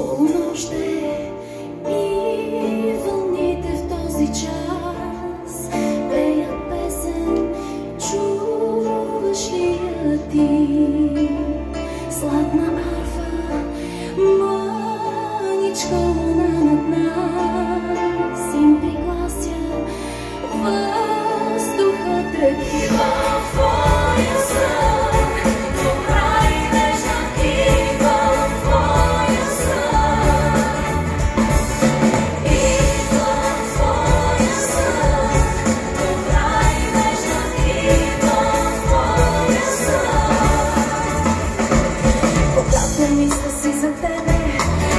Полунощ е и вълните в този час пеят песен, чуваш ли я ти? Сладна арфа, мъничка луна над нас им приглася въздуха трепти във твоя сън. Добра и нежна ти във твоя сън. И във твоя сън. Добра и нежна ти във твоя сън. Когато мисля си за тебе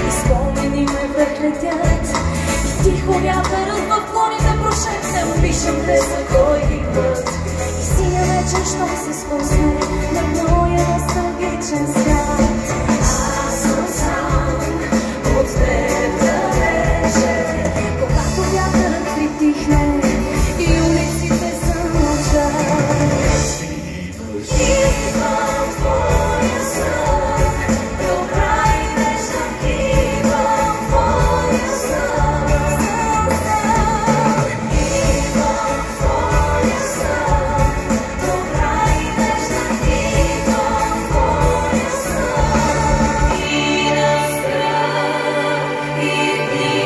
и спомени ме връхлетят, и тихо вятърът в клоните прошепне, опишем те за кой път. И синя вечер, щом се спусне на моя носталгичен свят. Аз съм сам от теб далече, когато вятърът притихне и улиците замълчат. И във твоя сън, добра и нежна ти във твоя сън. И във твоя сън, добра и нежна ти във твоя сън. И на страх, и дни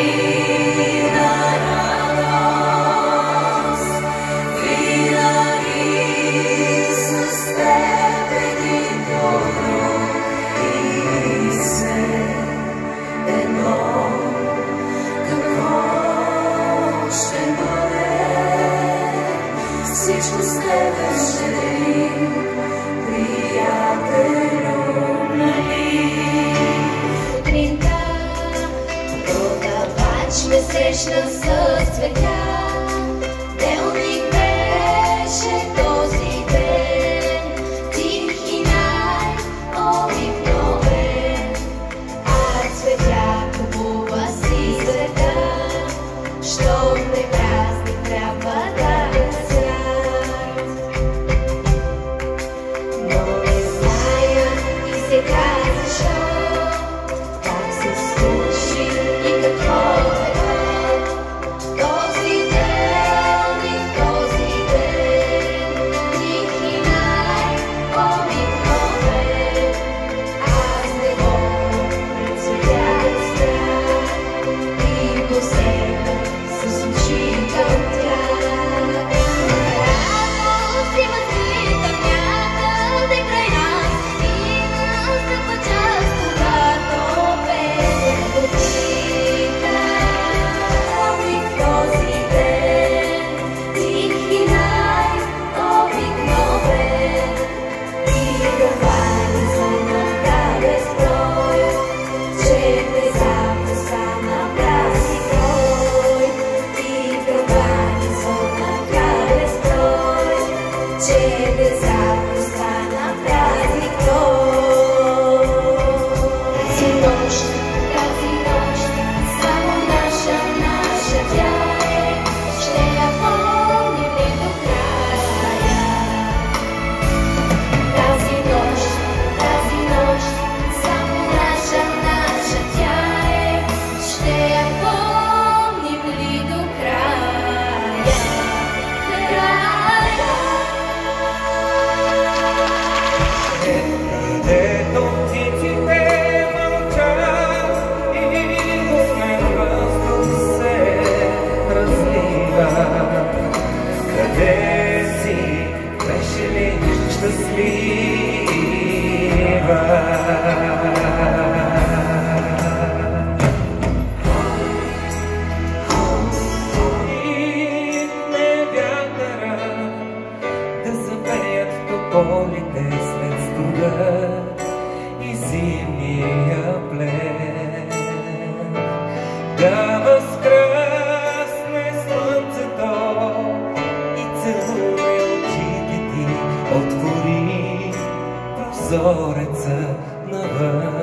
на радост, винаги с теб един друг и все едно. Какво ще бъде? Всичко с тебе ще дели, приятелю, нали? Сутринта продавач ме срещна с цветя. Делник беше този ден, тих и най-обикновен. А цветя купува си света, щом не празник трябва да е свят. Но не зная и сега защо, как се случи и какво е то. Този ден и този ден, тих и най-обикновен. Аз не мога цветя да спря и посегна с очи към тях. Радост и възгледа някъде край нас и настъпва час, когато пеем година. Ами в този ден, тих и най-обикновен, и кавани звъннаха безброй, че внезапно стана празник твой. И кавани звъннаха безброй, че внезапно стана празник твой. Тази нощ, само наша, наша тя е, ще я помним ли до края? Тази нощ, само наша, наша тя е, ще я помним ли до края? Където птиците мълчат и в мен въздух се разлива. Къде си, беше ли щастлива? И не вятъра да запеят тополите след студа и зимния плен. Да възкръсне слънцето и целуне очите ти, отвори прозореца навън.